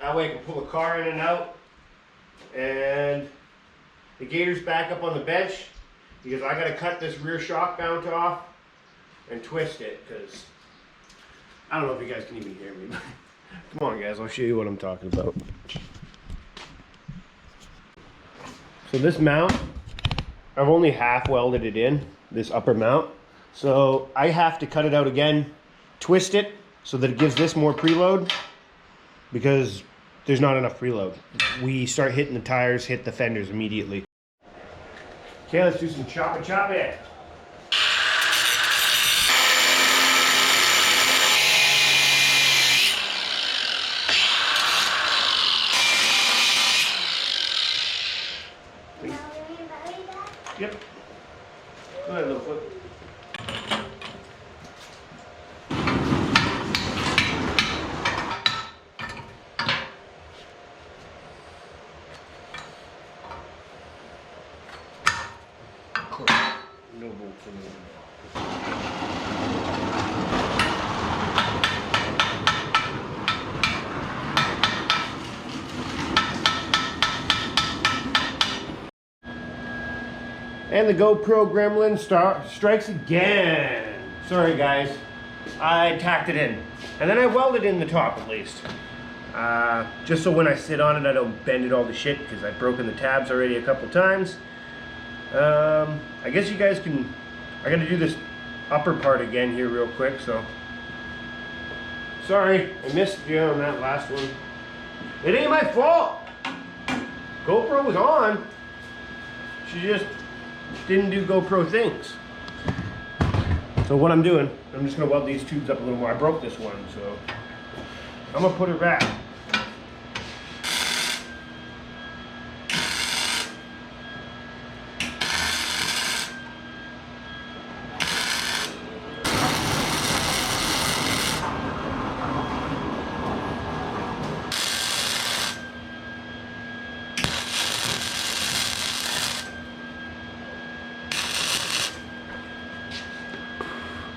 That way I can pull the car in and out. And the Gator's back up on the bench because I gotta cut this rear shock mount off and twist it because I don't know if you guys can even hear me. Come on guys, I'll show you what I'm talking about. So this mount, I've only half welded it in, this upper mount. So I have to cut it out again, twist it so that it gives this more preload because there's not enough preload. We start hitting the tires, hit the fenders immediately. Okay, let's do some chop it. Yep. Go ahead, little foot. No bolts in there. And the GoPro gremlin strikes again. Sorry guys, I tacked it in. And then I welded in the top at least. Just so when I sit on it I don't bend it all to shit because I've broken the tabs already a couple times. I guess you guys can, I gotta do this upper part again here real quick, so. Sorry, I missed you on that last one. It ain't my fault. GoPro was on. She just didn't do GoPro things. So what I'm doing, I'm just gonna weld these tubes up a little more. I broke this one, so I'm gonna put it back.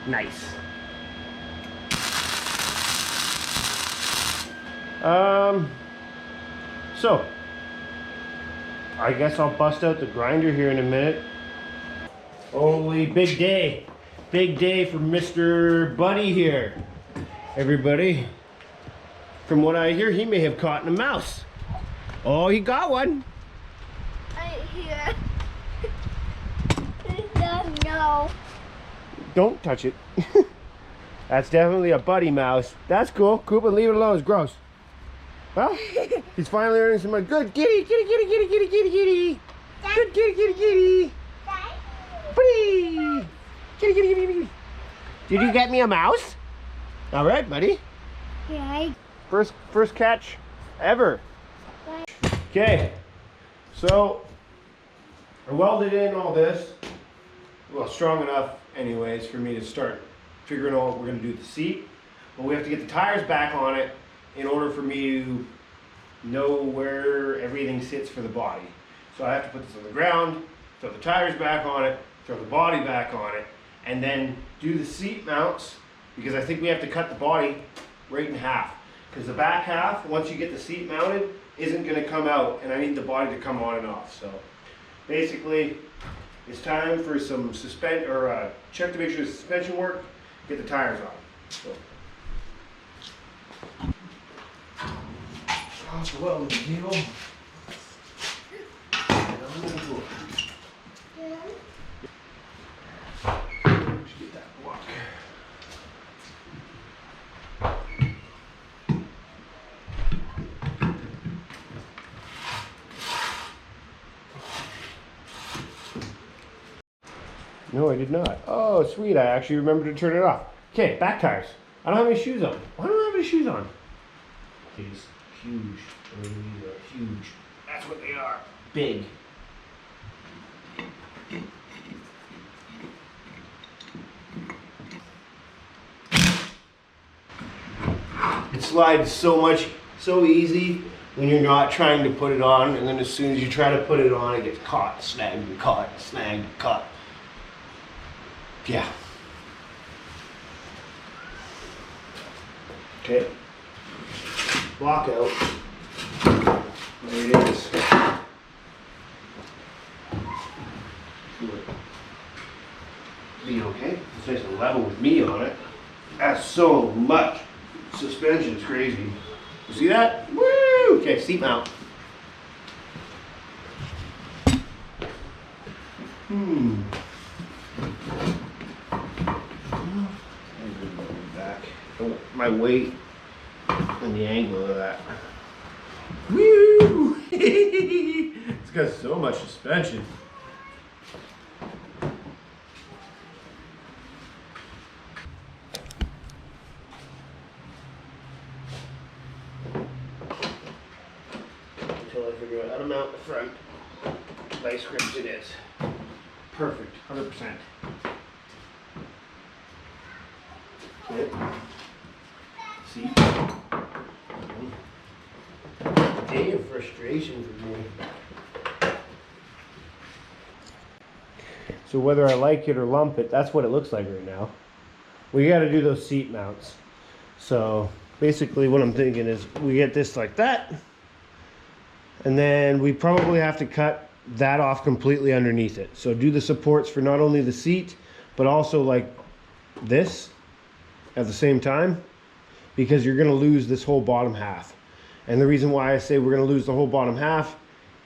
Nice. So I guess I'll bust out the grinder here in a minute. Holy big day for Mr. Buddy here, everybody. From what I hear, he may have caught a mouse. Oh, he got one. Right here. No. Don't touch it. That's definitely a buddy mouse. That's cool. Koopa, leave it alone. It's gross. Well, he's finally earning some money. Good kitty. Good kitty. Buddy. Kitty. Did you get me a mouse? All right, buddy. Yeah. First catch ever. Okay. So I welded in all this. Well, strong enough anyways for me to start figuring out what we're going to do with the seat, but we have to get the tires back on it in order for me to know where everything sits for the body. So I have to put this on the ground, throw the tires back on it, throw the body back on it, and then do the seat mounts, because I think we have to cut the body right in half, because the back half, once you get the seat mounted, isn't going to come out, and I need the body to come on and off. So basically it's time for some check to make sure the suspension works, get the tires on. So. Off the welding table. Let's get that block. No, I did not. Oh, sweet. I actually remembered to turn it off. Okay, back tires. I don't have any shoes on. Why don't I have any shoes on? These huge. I mean, these are huge. That's what they are. Big. It slides so easy when you're not trying to put it on, and then as soon as you try to put it on, it gets caught, snagged, caught, snagged, caught. Yeah. Okay. Block out. There it is. Be okay. It's nice and level with me on it. That's so much suspension. It's crazy. You see that? Woo! Okay, seat mount. Back. My weight and the angle of that. Woo! It's got so much suspension. Until I figure out how to mount the front. Vice grips it is. Perfect, 100%. Okay. See? Day of frustration for me. So whether I like it or lump it, that's what it looks like right now. We got to do those seat mounts. So basically what I'm thinking is we get this like that, and then we probably have to cut that off completely underneath it. So do the supports for not only the seat, but also like this at the same time, because you're gonna lose this whole bottom half. And the reason why I say we're gonna lose the whole bottom half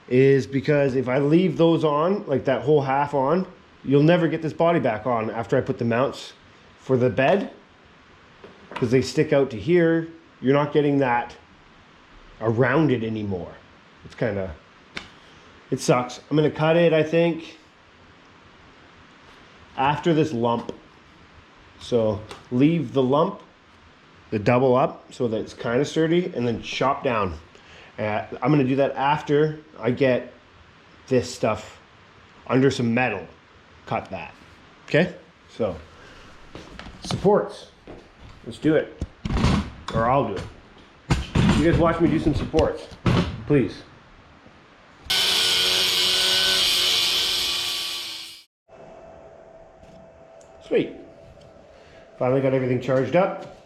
is because if I leave those on, like that whole half on, you'll never get this body back on after I put the mounts for the bed, because they stick out to here. You're not getting that around it anymore. It's kind of, it sucks. I'm gonna cut it, I think, after this lump. So leave the lump, the double up, so that it's kind of sturdy, and then chop down. I'm gonna do that after I get this stuff under some metal. Cut that, okay? So, supports. Let's do it, or I'll do it. You guys watch me do some supports, please. Sweet. Finally got everything charged up.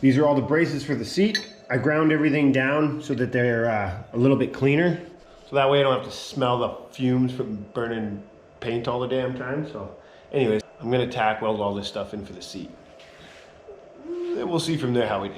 These are all the braces for the seat. I ground everything down so that they're a little bit cleaner. So that way I don't have to smell the fumes from burning paint all the damn time. So anyways, I'm gonna tack weld all this stuff in for the seat. And we'll see from there how we do.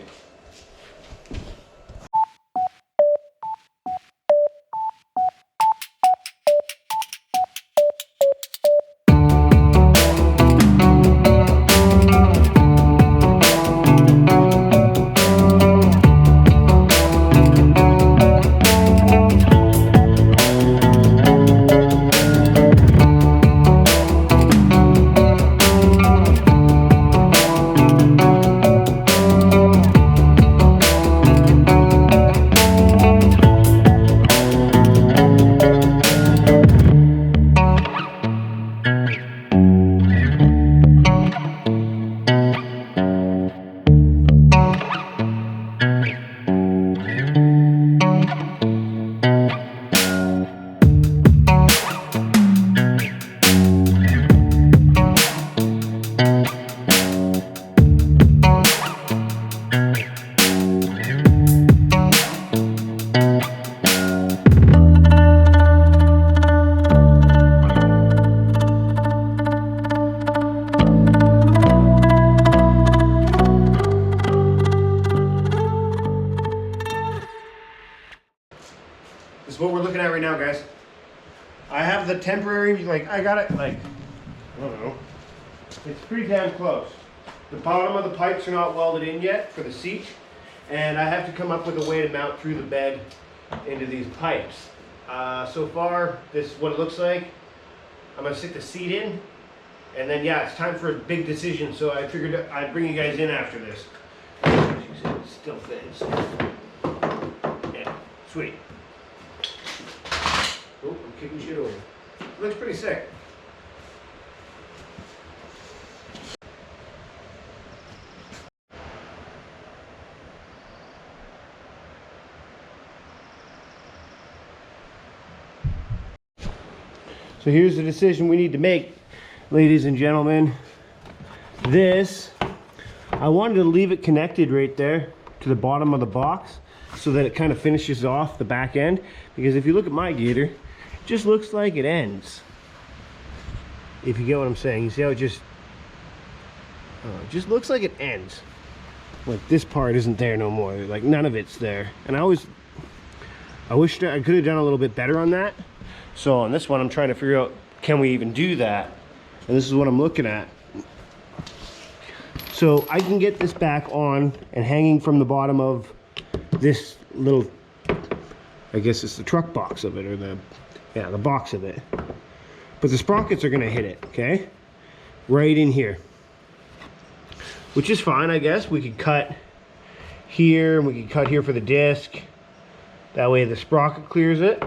This is what we're looking at right now, guys. I have the temporary, like, I got it, like, I don't know. It's pretty damn close. The bottom of the pipes are not welded in yet for the seat, and I have to come up with a way to mount through the bed into these pipes. So far, this is what it looks like. I'm gonna stick the seat in, and then yeah, it's time for a big decision, so I figured I'd bring you guys in after this. As you said, it still fits. Yeah, sweet. Oh, I'm kicking shit over. Looks pretty sick. So here's the decision we need to make, ladies and gentlemen. This, I wanted to leave it connected right there, to the bottom of the box so that it kind of finishes off the back end. Because if you look at my Gator, it just looks like it ends. If you get what I'm saying, you see how it just looks like it ends. Like this part isn't there no more. Like none of it's there. And I wish I could have done a little bit better on that. So on this one, I'm trying to figure out, can we even do that? And this is what I'm looking at. So I can get this back on and hanging from the bottom of this little, I guess it's the truck box of it, or the box of it. But the sprockets are gonna hit it, okay? Right in here. Which is fine, I guess. We could cut here, and we could cut here for the disc. That way the sprocket clears it.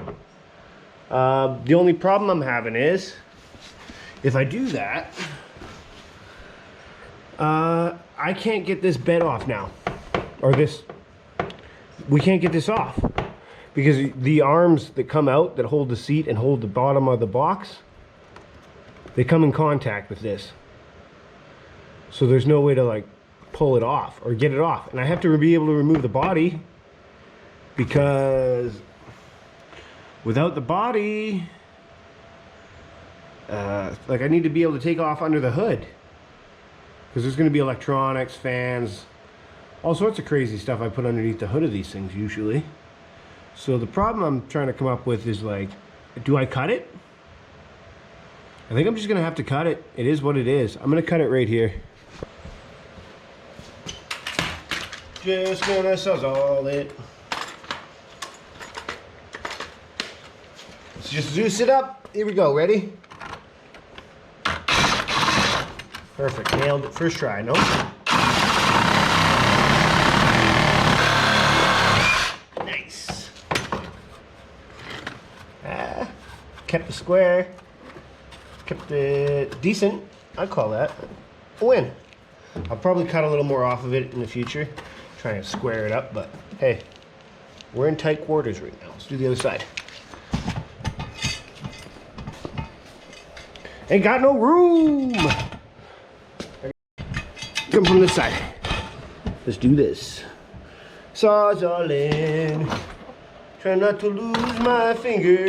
The only problem I'm having is, if I do that, I can't get this bed off now. Or this, we can't get this off. Because the arms that come out that hold the seat and hold the bottom of the box, they come in contact with this. So there's no way to like pull it off or get it off. And I have to be able to remove the body, because without the body, like I need to be able to take off under the hood. Because there's going to be electronics, fans, all sorts of crazy stuff I put underneath the hood of these things usually. So the problem I'm trying to come up with is like, do I cut it? I think I'm just going to have to cut it. It is what it is. I'm going to cut it right here. Just going to sawzall it. Let's just Zeus it up. Here we go. Ready? Perfect. Nailed it. First try. Nope. Nice. Kept the square. Kept it decent. I'd call that a win. I'll probably cut a little more off of it in the future. Try and square it up, but hey, we're in tight quarters right now. Let's do the other side. Ain't got no room. Come from this side. Let's do this. Sawzalling. Try not to lose my finger.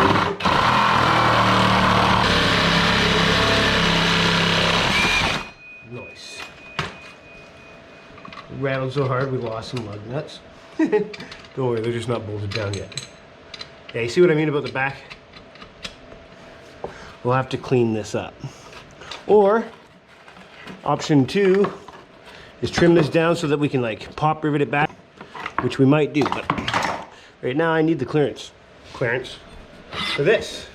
Nice. It rattled so hard we lost some lug nuts. Don't worry, they're just not bolted down yet. Yeah, you see what I mean about the back? We'll have to clean this up. Or, option 2 is trim this down so that we can like pop rivet it back, which we might do, but right now I need the clearance for this.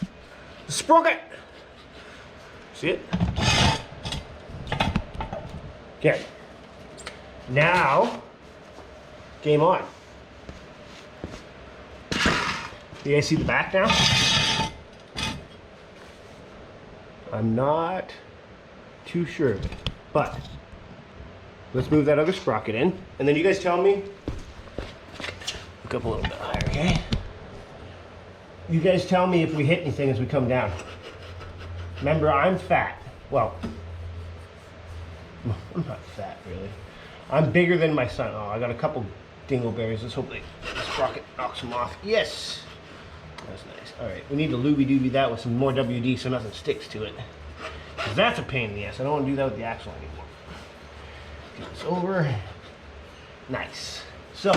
The sprocket! See it? Okay. Now, game on. You guys see the back now? I'm not too sure of it, but let's move that other sprocket in, and then you guys tell me. Look up a little bit higher, okay? You guys tell me if we hit anything as we come down. Remember, I'm fat. Well, I'm not fat, really. I'm bigger than my son. Oh, I got a couple dingleberries. Let's hope the sprocket knocks them off. Yes! That's nice. All right, we need to looby-dooby that with some more WD so nothing sticks to it. Because that's a pain in the ass. I don't want to do that with the axle anymore. Get this over. Nice. So,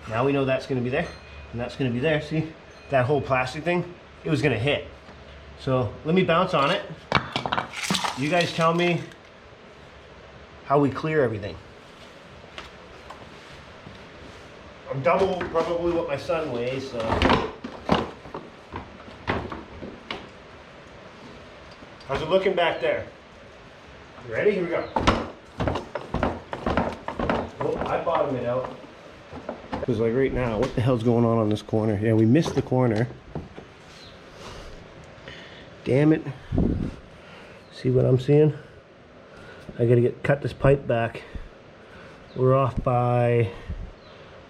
now we know that's going to be there. And that's going to be there. See? That whole plastic thing, it was going to hit. So, let me bounce on it. You guys tell me how we clear everything. I'm double probably what my son weighs, so. How's it looking back there? You ready? Here we go. Oh, I bottomed it out. Because like right now, what the hell's going on this corner? Yeah, we missed the corner. Damn it. See what I'm seeing? I gotta cut this pipe back. We're off by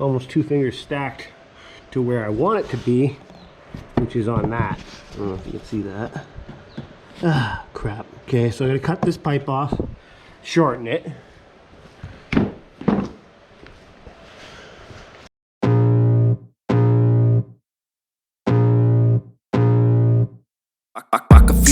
almost 2 fingers stacked to where I want it to be, which is on that. I don't know if you can see that. Ah, crap. Okay, so I'm gonna cut this pipe off, shorten it.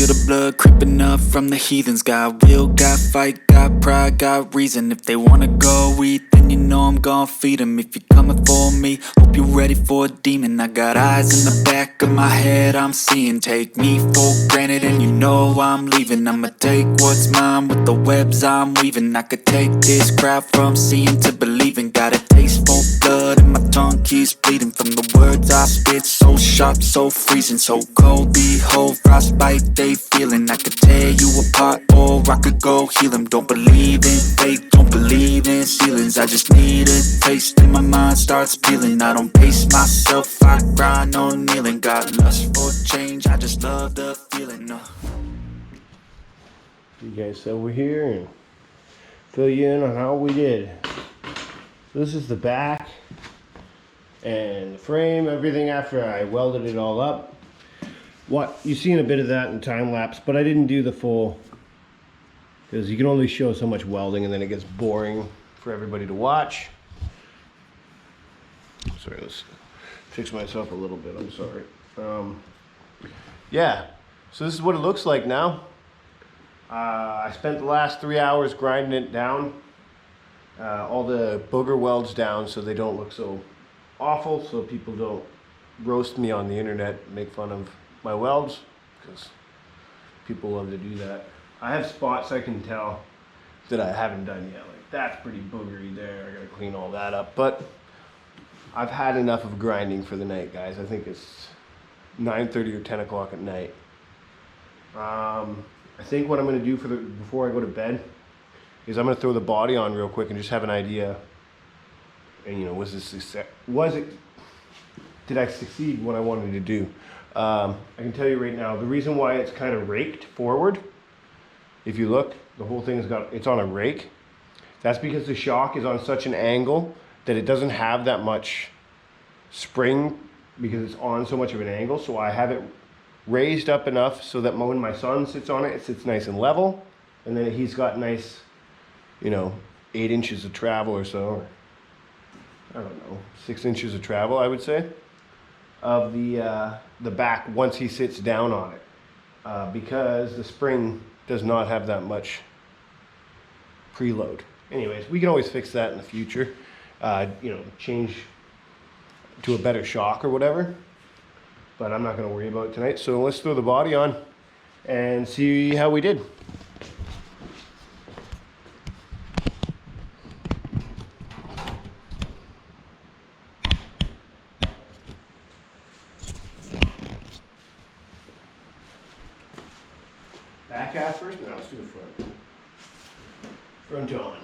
feel the blood creeping up from the heathens. Got will, got fight, got pride, got reason. If they wanna go eat, then you know I'm gon' feed them. If you're coming for me, hope you're ready for a demon. I got eyes in the back of my head, I'm seeing. Take me for granted and you know I'm leaving. I'ma take what's mine with the webs I'm weaving. I could take this crowd from seeing to believing. Got a taste for blood and my tongue keeps bleeding from the words I spit. So sharp, so freezing, so cold. Behold, frostbite they feeling. I could tear you apart or I could go heal them. Don't believe in fate, don't believe in ceilings. I just need a taste and my mind starts peeling. I don't pace myself, I grind on kneeling. Got lust for change, I just love the feeling. You guys over here and fill you in on how we did. So this is the back and the frame, everything after I welded it all up. What you've seen a bit of that in time lapse, but I didn't do the full because you can only show so much welding and then it gets boring for everybody to watch. Sorry, let's fix myself a little bit. I'm sorry. Yeah, so this is what it looks like now. I spent the last 3 hours grinding it down, all the booger welds down so they don't look so awful, so people don't roast me on the internet, make fun of my welds, because people love to do that. I have spots I can tell that I haven't done yet, like that's pretty boogery there, I gotta clean all that up, but I've had enough of grinding for the night, guys. I think it's 9:30 or 10 o'clock at night. I think what I'm gonna do before I go to bed is I'm gonna throw the body on real quick and just have an idea. And you know, did I succeed what I wanted to do? I can tell you right now, the reason why it's kind of raked forward, if you look, the whole thing it's on a rake. That's because the shock is on such an angle that it doesn't have that much spring because it's on so much of an angle. So I have it raised up enough so that when my son sits on it, it sits nice and level. And then he's got nice, 8 inches of travel or so. Or, I don't know, 6 inches of travel, I would say, of the back once he sits down on it, because the spring does not have that much preload. Anyways, we can always fix that in the future, change to a better shock or whatever, but I'm not going to worry about it tonight. So let's throw the body on and see how we did. Back half first? No, let's do the front. Front on.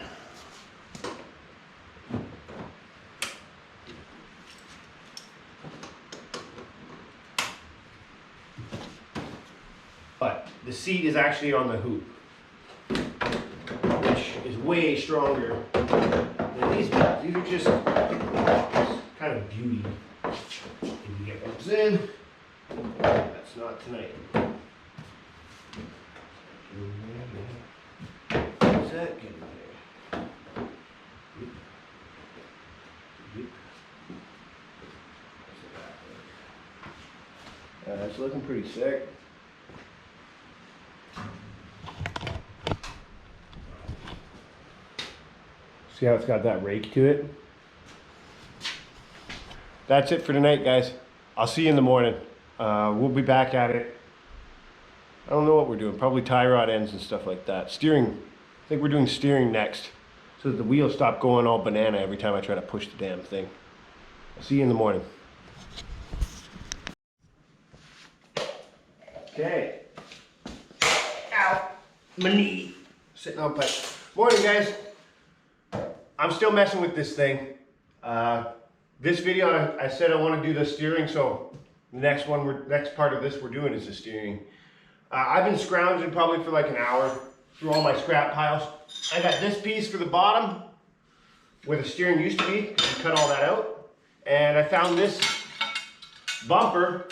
But the seat is actually on the hoop, which is way stronger than these ones. These are just kind of beauty. If you get those in, that's not tonight. How's that getting there? It's looking pretty sick. See how it's got that rake to it? That's it for tonight, guys. I'll see you in the morning. We'll be back at it. I don't know what we're doing. Probably tie rod ends and stuff like that. Steering. I think we're doing steering next, so that the wheels stop going all banana every time I try to push the damn thing. I'll see you in the morning. Okay. Ow. My knee. Sitting on pipe. Morning, guys. I'm still messing with this thing. This video, I said I want to do the steering, so the next part of this we're doing is the steering. I've been scrounging probably for like an hour through all my scrap piles. I got this piece for the bottom where the steering used to be, I cut all that out. And I found this bumper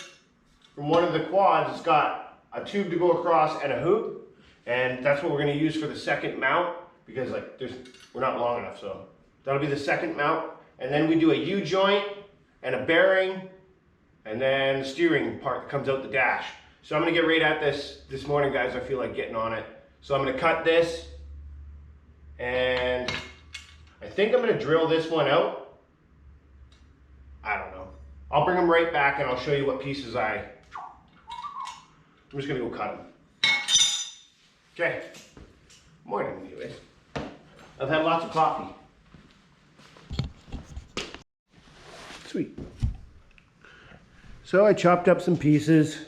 from one of the quads. It's got a tube to go across and a hoop. And that's what we're gonna use for the second mount, because we're not long enough, so that'll be the second mount. And then we do a U-joint and a bearing, and then the steering part that comes out the dash. So I'm gonna get right at this morning, guys. I feel like getting on it. So I'm gonna cut this, and I think I'm gonna drill this one out. I don't know. I'll bring them right back and I'll show you what pieces I'm just gonna go cut them. Okay. Morning, anyways. I've had lots of coffee. Sweet. So I chopped up some pieces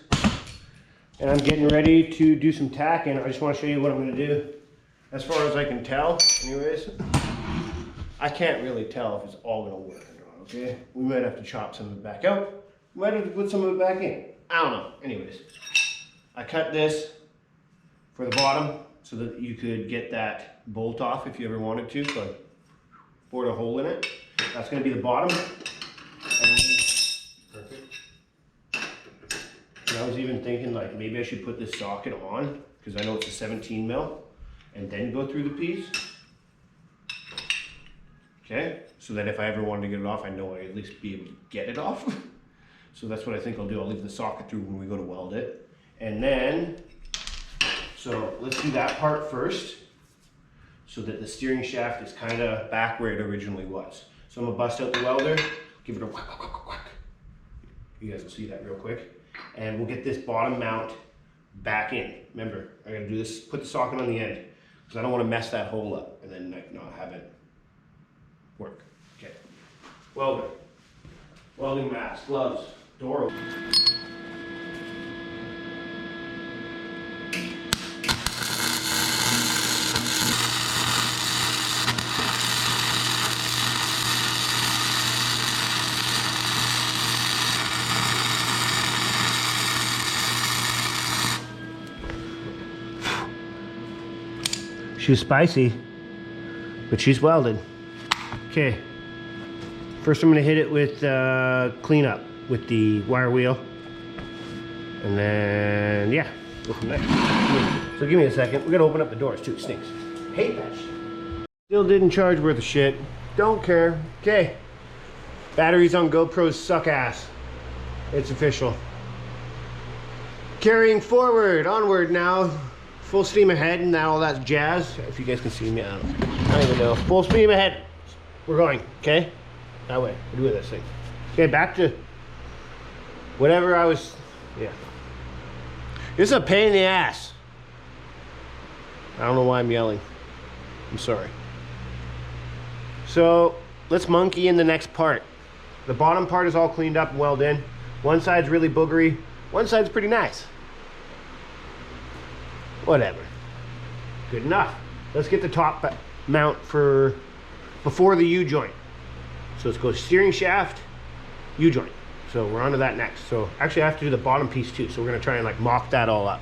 and I'm getting ready to do some tacking. I just want to show you what I'm going to do. As far as I can tell, anyways, I can't really tell if it's all going to work or not, okay? We might have to chop some of it back out. We might have to put some of it back in. I don't know. Anyways, I cut this for the bottom so that you could get that bolt off if you ever wanted to. So I bored a hole in it. That's going to be the bottom. Perfect. And I was even thinking like maybe I should put this socket on because I know it's a 17 mil and then go through the piece. Okay, so that if I ever wanted to get it off, I know I'd at least be able to get it off. So that's what I think I'll do. I'll leave the socket through when we go to weld it. And then, so let's do that part first so that the steering shaft is kind of back where it originally was. So I'm gonna bust out the welder, give it a whack, whack, whack, whack. You guys will see that real quick. And we'll get this bottom mount back in. Remember, I gotta do this, put the socket on the end because I don't want to mess that hole up and then not have it work. Okay. Welder. Welding mask, gloves, door open. She's spicy, but she's welded. Okay, first I'm gonna hit it with cleanup with the wire wheel. And then, yeah, go from there. So give me a second. We're gonna open up the doors too, it stinks. Hate that shit. Still didn't charge worth a shit. Don't care. Okay, batteries on GoPros suck ass. It's official. Carrying forward, onward now. Full steam ahead and all that jazz. If you guys can see me, I don't even know. Full steam ahead. We're going, okay? That way. We're doing this thing. Okay, back to whatever I was, yeah. This is a pain in the ass. I don't know why I'm yelling. I'm sorry. So, let's monkey in the next part. The bottom part is all cleaned up and welded in. One side's really boogery. One side's pretty nice. Whatever. Good enough. Let's get the top mount for before the U-joint. So let's go steering shaft, U-joint. So we're on to that next. So actually I have to do the bottom piece too. So we're gonna try and like mock that all up.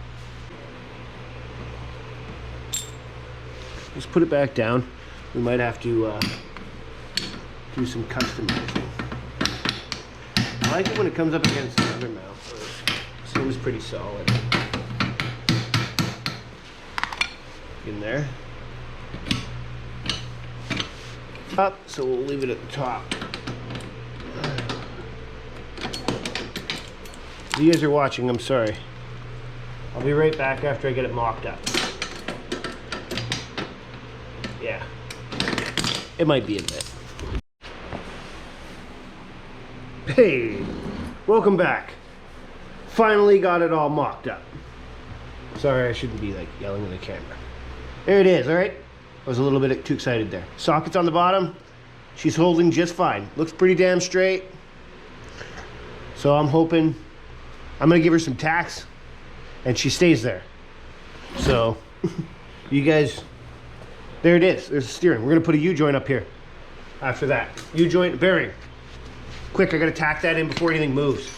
Let's put it back down. We might have to do some customizing. I like it when it comes up against the other mount. It seems pretty solid. In there. Up, so we'll leave it at the top. If you guys are watching, I'm sorry. I'll be right back after I get it mocked up. Yeah. It might be a bit. Hey, welcome back. Finally got it all mocked up. Sorry, I shouldn't be like yelling at the camera. There it is, all right? I was a little bit too excited there. Socket's on the bottom. She's holding just fine. Looks pretty damn straight. So I'm hoping, I'm gonna give her some tacks and she stays there. So, you guys, there it is. There's the steering. We're gonna put a U-joint up here after that. U-joint bearing. Quick, I gotta tack that in before anything moves.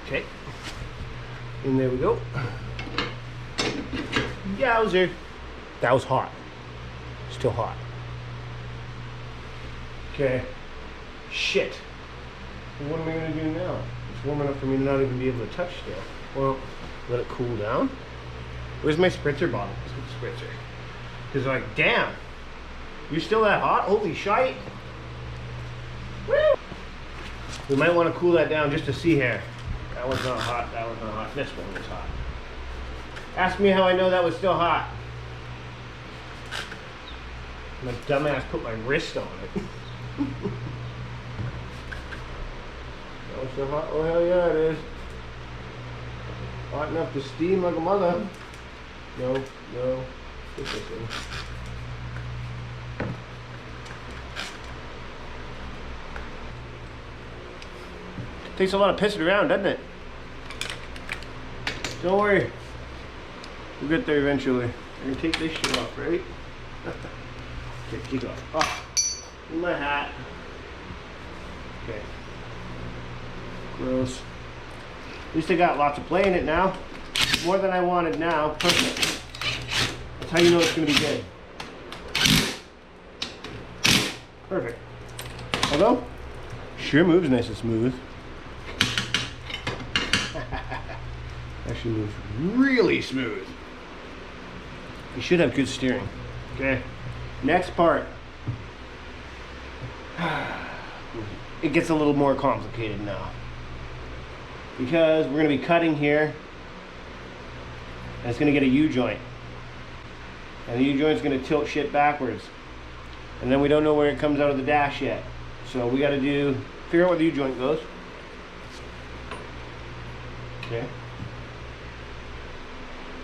Okay, and there we go. Yowzer. That was hot. Still hot. Okay. Shit. What am I gonna do now? It's warm enough for me to not even be able to touch still. Well, let it cool down. Where's my spritzer bottle? Let's get the spritzer. Because like, damn, you're still that hot? Holy shite. Woo! We might want to cool that down just to see here. That one's not hot, that one's not hot. This one was hot. Ask me how I know that was still hot. My dumbass put my wrist on it. That was still hot? Oh hell yeah it is. Hot enough to steam like a mother. No, no. Get this in. Takes a lot of pissing around, doesn't it? Don't worry. We'll get there eventually. I'm gonna take this shit off, right? Okay, keep off. Oh, in my hat. Okay. Gross. At least I got lots of play in it now. More than I wanted now. Perfect. That's how you know it's gonna be good. Perfect. Although, sure moves nice and smooth. Actually moves really smooth. You should have good steering. Okay. Next part. It gets a little more complicated now. Because we're going to be cutting here. And it's going to get a U-joint. And the U-joint's going to tilt shit backwards. And then we don't know where it comes out of the dash yet. So we got to figure out where the U-joint goes. Okay.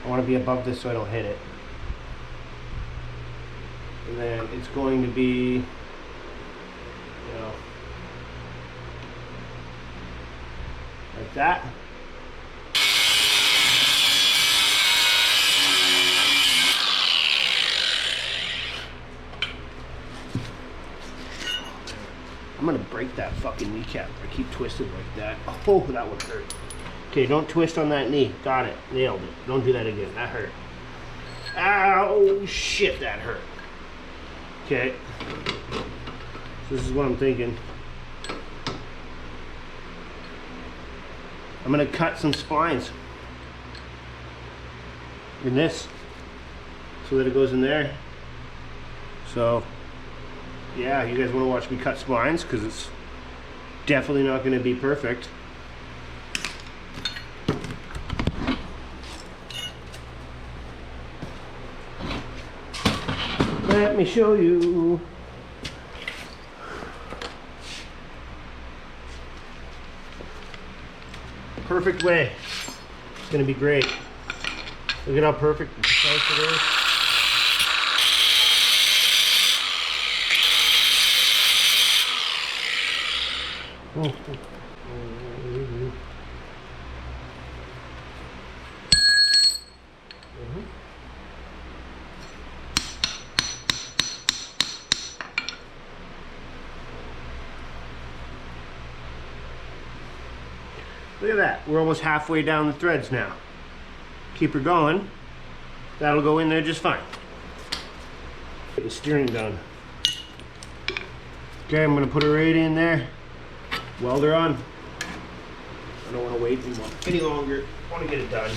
I want to be above this so I don't hit it. And then it's going to be, you know, like that. I'm gonna break that fucking kneecap. I keep twisting like that. Oh, that would hurt. Okay, don't twist on that knee. Got it. Nailed it. Don't do that again. That hurt. Ow, shit, that hurt. Okay. So this is what I'm thinking. I'm gonna cut some spines in this so that it goes in there. So, yeah, you guys wanna watch me cut spines because it's definitely not gonna be perfect. Let me show you. Perfect way. It's gonna be great. Look at how perfect and precise it is. Look at that. We're almost halfway down the threads now. Keep her going. That'll go in there just fine. Get the steering done. Okay, I'm gonna put her right in there. Weld her on. I don't want to wait any longer. I want to get it done.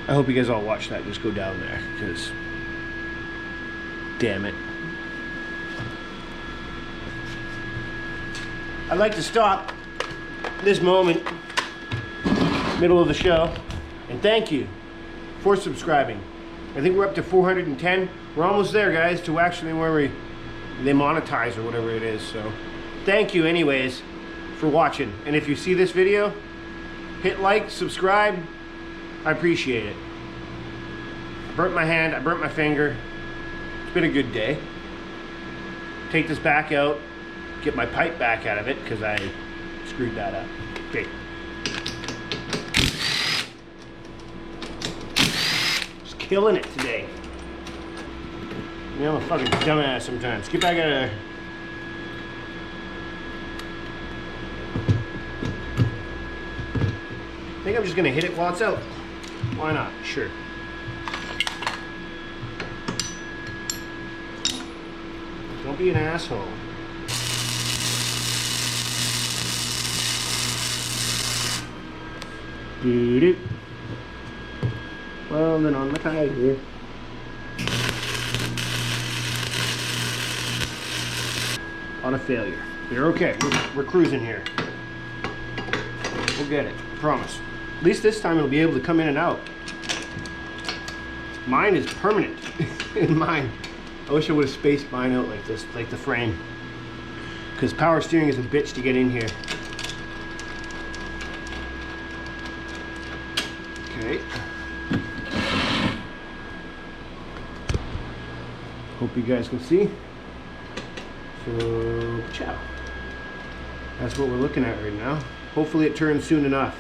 I hope you guys all watch that. Just go down there, because damn it. I'd like to stop this moment, middle of the show, and thank you for subscribing. I think we're up to 410. We're almost there, guys, to actually where they monetize or whatever it is. So thank you anyways for watching. And if you see this video, hit like, subscribe. I appreciate it. I burnt my hand, I burnt my finger. It's been a good day. Take this back out, get my pipe back out of it because I screwed that up. Okay. Just killing it today. You know, I'm a fucking dumbass sometimes. Get back out of there. I think I'm just gonna hit it while it's out. Why not? Sure. Don't be an asshole. Doo-doo. Well, then on my tie here. On a failure. You're okay. We're cruising here. We'll get it. I promise. At least this time it'll be able to come in and out. Mine is permanent. In mine. I wish I would have spaced mine out like this, like the frame. Because power steering is a bitch to get in here. Okay. Hope you guys can see. So, ciao. That's what we're looking at right now. Hopefully it turns soon enough.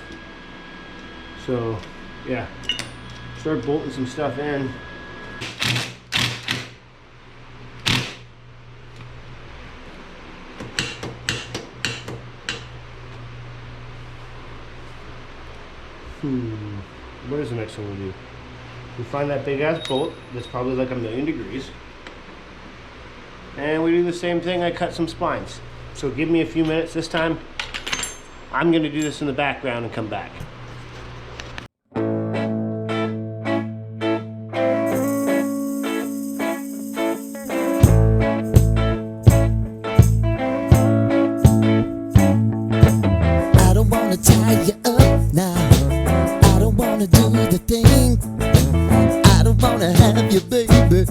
So, yeah. Start bolting some stuff in. What is the next one we'll do? We find that big ass bolt that's probably like 1,000,000 degrees. And we do the same thing, I cut some spines. So give me a few minutes this time. I'm gonna do this in the background and come back. I don't wanna tie you up now. I don't wanna do the thing. I don't wanna have you, baby.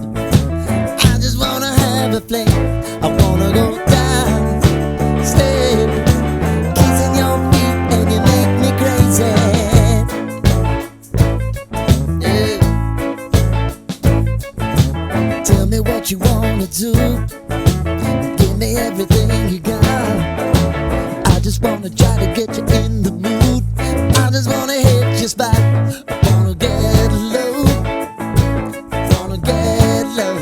I just wanna have a fling. I wanna go down, stay, kissing your feet, and you make me crazy. Yeah. Tell me what you wanna do. Give me everything you got. I just wanna try to get you in the mood. I just wanna hit your spot. I wanna get low. Wanna get low.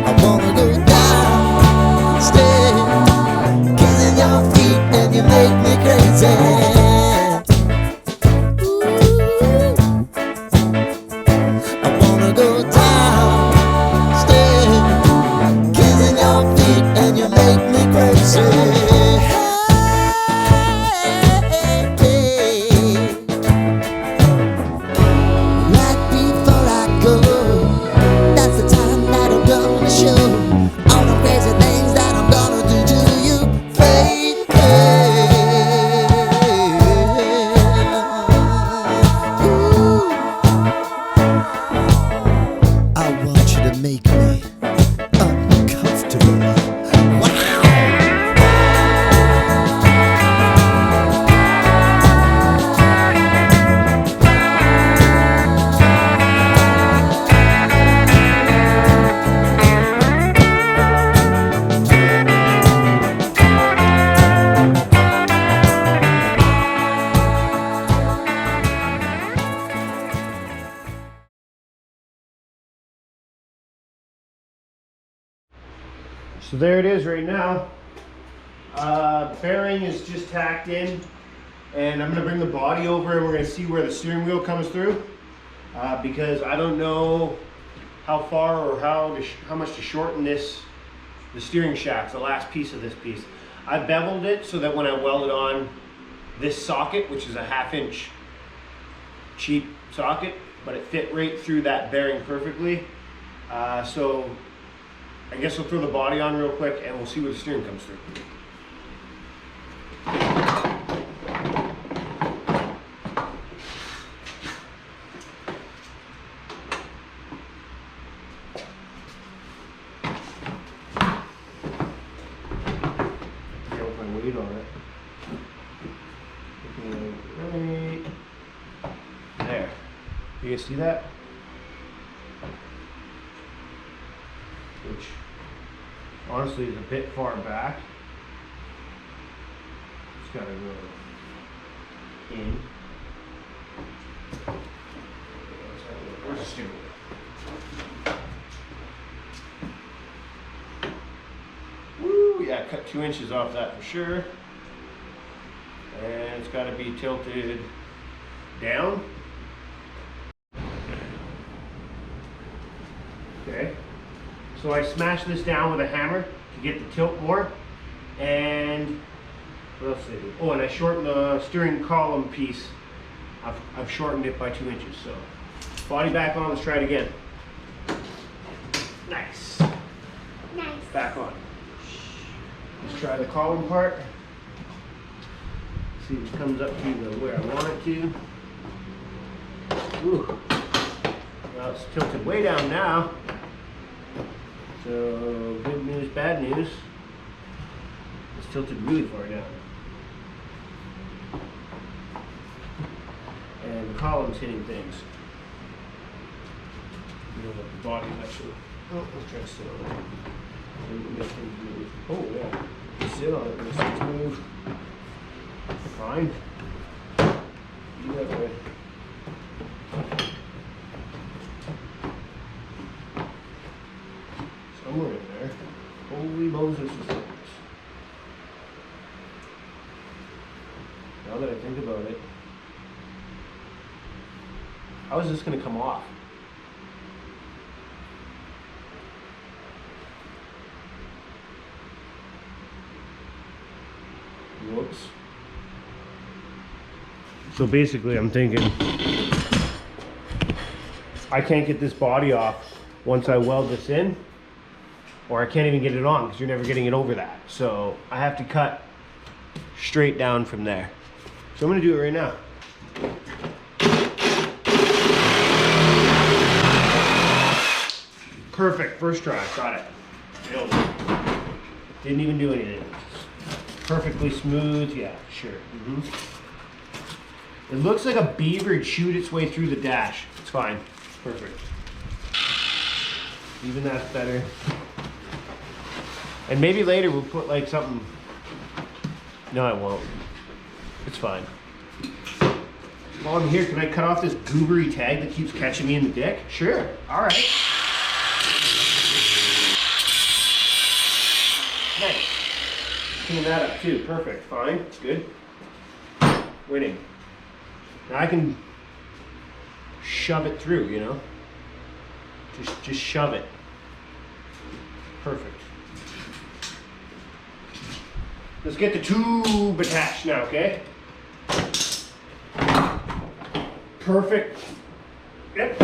I wanna go down, stay, kissing your feet, and you make me crazy. Ooh. I wanna go down, stay, kissing your feet, and you make me crazy. So there it is right now. Bearing is just tacked in, and I'm gonna bring the body over and we're gonna see where the steering wheel comes through, because I don't know how far or how much to shorten this, the steering shaft, the last piece of this piece. I beveled it so that when I weld it on this socket, which is a 1/2 inch cheap socket, but it fit right through that bearing perfectly. So I guess we'll throw the body on real quick and we'll see where the steering comes through. My weight on it. Right there. You guys see that? Which honestly is a bit far back. Just gotta go in. Where's the steering wheel? Woo! Yeah, cut 2 inches off that for sure. And it's got to be tilted down. Okay. So I smashed this down with a hammer to get the tilt more. And what else did I do? Oh, and I shortened the steering column piece. I've shortened it by 2 inches. So body back on. Let's try it again. Nice. Nice. Back on. Let's try the column part. See if it comes up to where I want it to. Ooh. Well, it's tilted way down now. So, good news, bad news. It's tilted really far down. And the column's hitting things. You know what, the body's actually. Oh, let's try to sit on it. Oh, yeah. You sit on it, it's smooth. Fine. You that way. Somewhere in there. Holy Moses is this. Now that I think about it, how is this going to come off? Whoops. So basically I'm thinking I can't get this body off once I weld this in, or I can't even get it on because you're never getting it over that. So I have to cut straight down from there. So I'm going to do it right now. Perfect, first try, got it. Nailed it. Didn't even do anything. Perfectly smooth, yeah, sure. It looks like a beaver chewed its way through the dash. It's fine, perfect. Even that's better. And maybe later we'll put like something. No, I won't. It's fine. While I'm here, can I cut off this goobery tag that keeps catching me in the dick? Sure, all right. Nice. Clean that up too. Perfect. Fine. Good. Winning. Now I can shove it through, you know? Just shove it. Perfect. Let's get the tube attached now, okay? Perfect. Yep.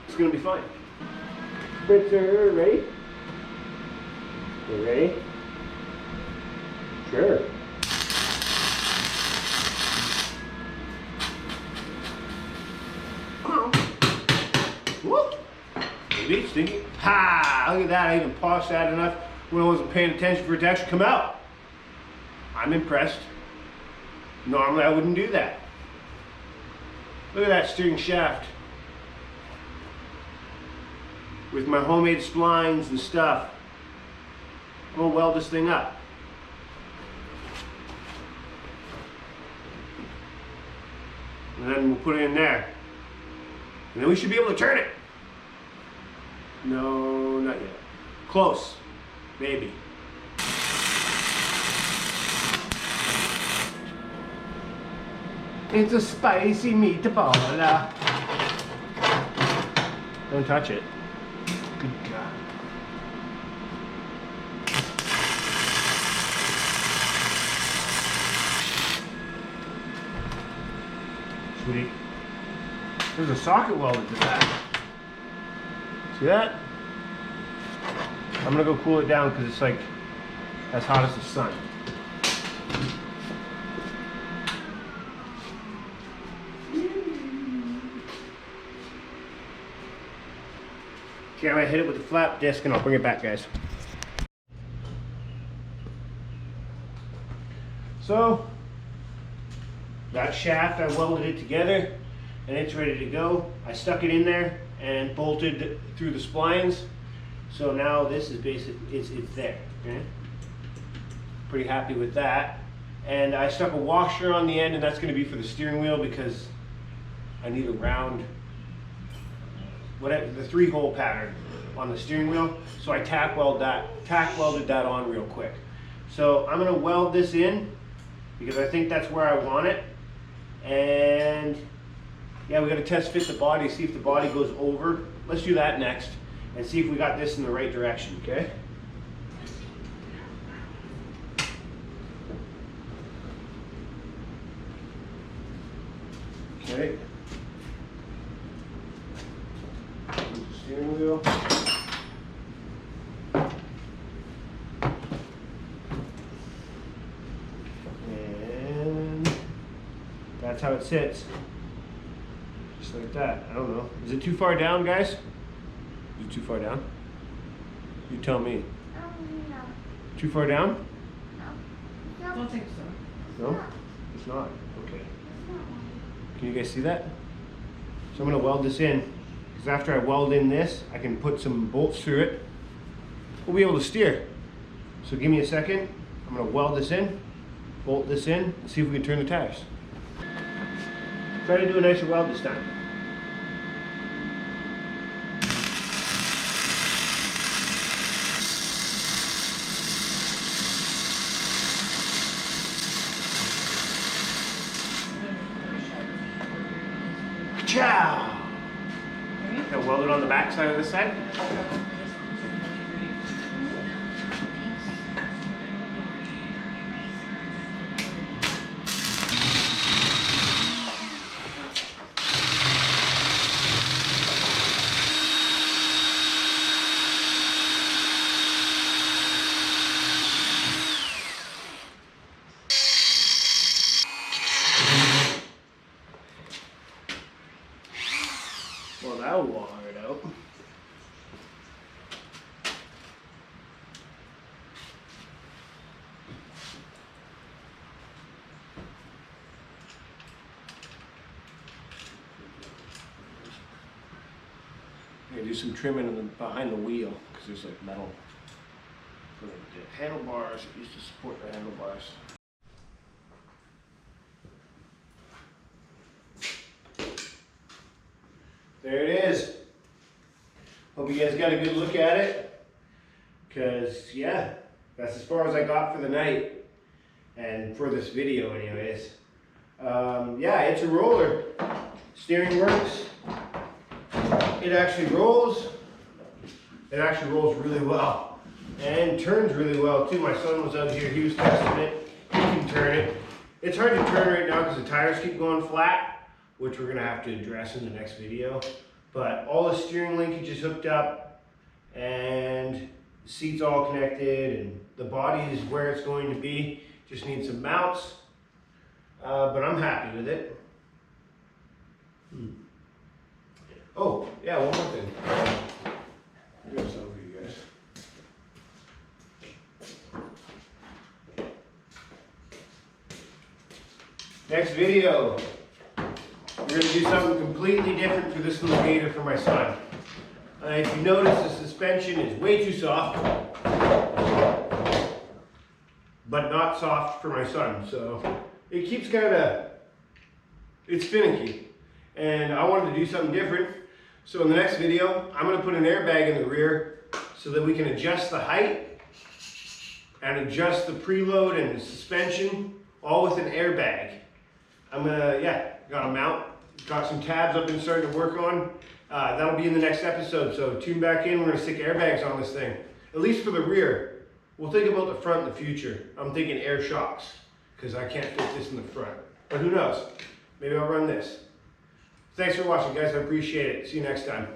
It's gonna be fine. Spritzer, ready? You ready? Sure. Whoop! Maybe stinky. Ha! Look at that. I even polished that enough when I wasn't paying attention for it to actually come out. I'm impressed. Normally I wouldn't do that. Look at that steering shaft. With my homemade splines and stuff. I'm gonna weld this thing up. And then we'll put it in there. And then we should be able to turn it. No, not yet. Close. Maybe. It's a spicy meatball. Don't touch it. Good God. sweet. There's a socket welded to that. See that? I'm gonna go cool it down because it's like as hot as the sun. Okay, I'm gonna hit it with the flap disc and I'll bring it back, guys. So, that shaft, I welded it together and it's ready to go. I stuck it in there and bolted through the splines. So now this is basically, it's there, okay? Pretty happy with that. And I stuck a washer on the end, and that's gonna be for the steering wheel because I need a round, whatever, the 3-hole pattern on the steering wheel. So I tack welded that on real quick. So I'm gonna weld this in because I think that's where I want it. And yeah, we gotta test fit the body, see if the body goes over. Let's do that next and see if we got this in the right direction, okay? Okay. Steering wheel. And that's how it sits. Just like that. I don't know. Is it too far down, guys? Is it too far down? You tell me. No. Too far down? No. I don't think so. No? It's not. Okay. Can you guys see that? So I'm going to weld this in, because after I weld in this, I can put some bolts through it. We'll be able to steer. So give me a second. I'm going to weld this in, bolt this in, and see if we can turn the tires. Try to do a nicer weld this time. Ciao! Got welded on the back side of this side. Well, that'll water it out. I'm gonna do some trimming behind the wheel because there's like metal for the handlebars. It used to support the handlebars. There it is. Hope you guys got a good look at it. Because, yeah, that's as far as I got for the night. And for this video anyways. Yeah, it's a roller. Steering works. It actually rolls. It actually rolls really well. And turns really well too. My son was out here, he was testing it. He can turn it. It's hard to turn right now because the tires keep going flat, which we're gonna have to address in the next video. But all the steering linkage is hooked up and the seat's all connected and the body is where it's going to be. Just needs some mounts, but I'm happy with it. Oh, yeah, one more thing. Here's some for you guys. Next video. We're going to do something completely different for this little Gator for my son. If you notice, the suspension is way too soft, but not soft for my son. So it keeps it's finicky. And I wanted to do something different. So in the next video, I'm going to put an airbag in the rear so that we can adjust the height and adjust the preload and the suspension all with an airbag. I'm gonna, got a mount, got some tabs I've been starting to work on. That'll be in the next episode, so tune back in. We're gonna stick airbags on this thing, at least for the rear. We'll think about the front in the future. I'm thinking air shocks, because I can't fit this in the front. But who knows? Maybe I'll run this. Thanks for watching, guys. I appreciate it. See you next time.